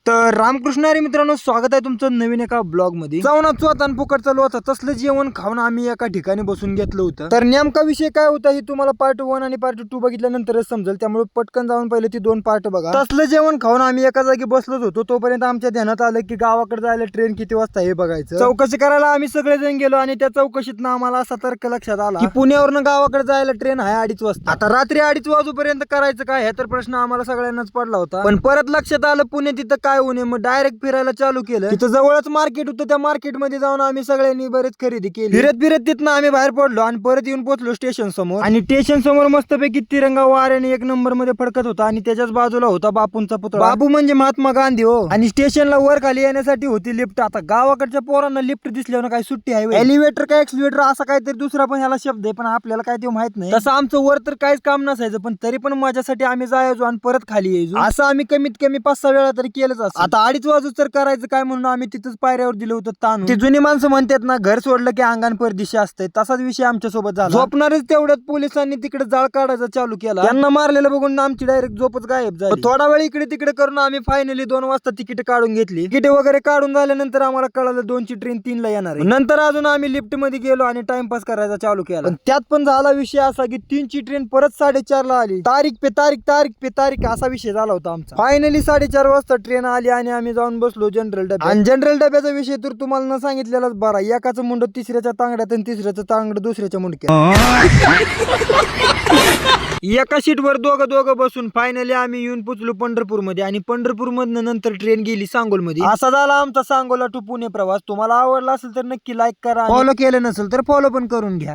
तर रामकृष्ण हरी मित्रांनो, स्वागत आहे तुमचं नवीन एका ब्लॉग मध्ये. जाऊन आणि फुकट चालू होता तसलं जेवण खाऊन आम्ही एका ठिकाणी बसून घेतलं होतं. तर नेमका विषय काय होता हे तुम्हाला पार्ट 1 आणि पार्ट 2 बघितल्यानंतरच समजेल. त्यामुळे पटकन जाऊन पहिले ती 2 पार्ट बघा. तसलं जेवण खाऊन आम्ही एका जागी बसलोच होतो. तोपर्यंत आमच्या ध्यानात आलं की गावाकडे जायला ट्रेन किती वाजता हे बघायचं. चौकशी करायला आम्ही सगळेजण गेलो आणि त्या चौकशीतनं आम्हाला असा तर्क लक्षात आला की पुण्यावरनं गावाकडे जायला ट्रेन आहे 2:30 वाजता. आता रात्री 2:30 वाजूपर्यंत करायचं काय, हे तर प्रश्न आम्हाला सगळ्यांनाच पडला होता. पण परत लक्षात आलं पुणे तिथं काय होणे, मग डायरेक्ट फिरायला चालू केलं. तिथं जवळच मार्केट होतं, त्या मार्केट मध्ये जाऊन आम्ही सगळ्यांनी बरेच खरेदी केली. फिरत फिरत तिथनं आम्ही बाहेर पडलो आणि परत येऊन पोहोचलो स्टेशन समोर. आणि स्टेशन समोर मस्तपैकी तिरंगा वाऱ्याने 1 नंबर मध्ये फडकत होता आणि त्याच्याच बाजूला होता बापूंचा पुतळा. बापू म्हणजे महात्मा गांधी हो. आणि स्टेशनला वर खाली येण्यासाठी होती लिफ्ट. आता गावाकडच्या पोरांना लिफ्ट दिसल्यावर काय सुट्टी आहे, एलिव्हेटर काय एक्सिलेटर असा काहीतरी दुसरा पण ह्याला शब्द आहे, पण आपल्याला काय ते माहित नाही. तसं आमचं वर तर काहीच काम नसायचं, पण तरी पण माझ्यासाठी आम्ही जायचो आणि परत खाली यायचो. असं आम्ही कमीत कमी 5-6 वेळा तरी केलंच असं. आता 2:30 वाजू तर करायचं काय म्हणून आम्ही तिथंच पायऱ्यावर दिलं होतं ताण. ते जुनी माणसं म्हणतात ना, घर सोडलं की अंगण परदिशी असते, तसाच विषय आमच्या सोबत झाला. झोपणारच तेवढ्यात पोलिसांनी तिकडे जाळ काढायचा चालू केला. त्यांना मारलेलं बघून आमची डायरेक्ट झोपच गायब झाली. थोडा वेळ इकडे तिकडे करून आम्ही फायनली 2 वाजता तिकीट काढून घेतली. तिकीट वगैरे काढून झाल्यानंतर आम्हाला कळालं 2ची ट्रेन 3ला येणार आहे. नंतर अजून आम्ही लिफ्ट मध्ये गेलो आणि टाइमपास करायचा चालू केला. पण त्यात पण झाला विषय असा की 3ची ट्रेन परत 4:30ला आली. तारीख पे तारीख असा विषय झाला होता आमचा. फायनली 4:30 वाजता ट्रेन आली आणि आम्ही जाऊन बसलो जनरल डब्यात. आणि जनरल डब्याचा विषय तर तुम्हाला न सांगितलेलाच बरा. एकाचं मुंड तिसऱ्याच्या तांगड्यात आणि तिसऱ्याचं तांगड दुसऱ्याच्या मुंडक्यात. एका सीटवर दोघं बसून फायनली आम्ही येऊन पोचलो पंढरपूर मध्ये. आणि पंढरपूर मधनं नंतर ट्रेन गेली सांगोल मध्ये. असा झाला आमचा सांगोला टू पुणे प्रवास. तुम्हाला आवडला असेल तर नक्की लाईक करा, फॉलो केलं नसेल तर फॉलो पण करून घ्या.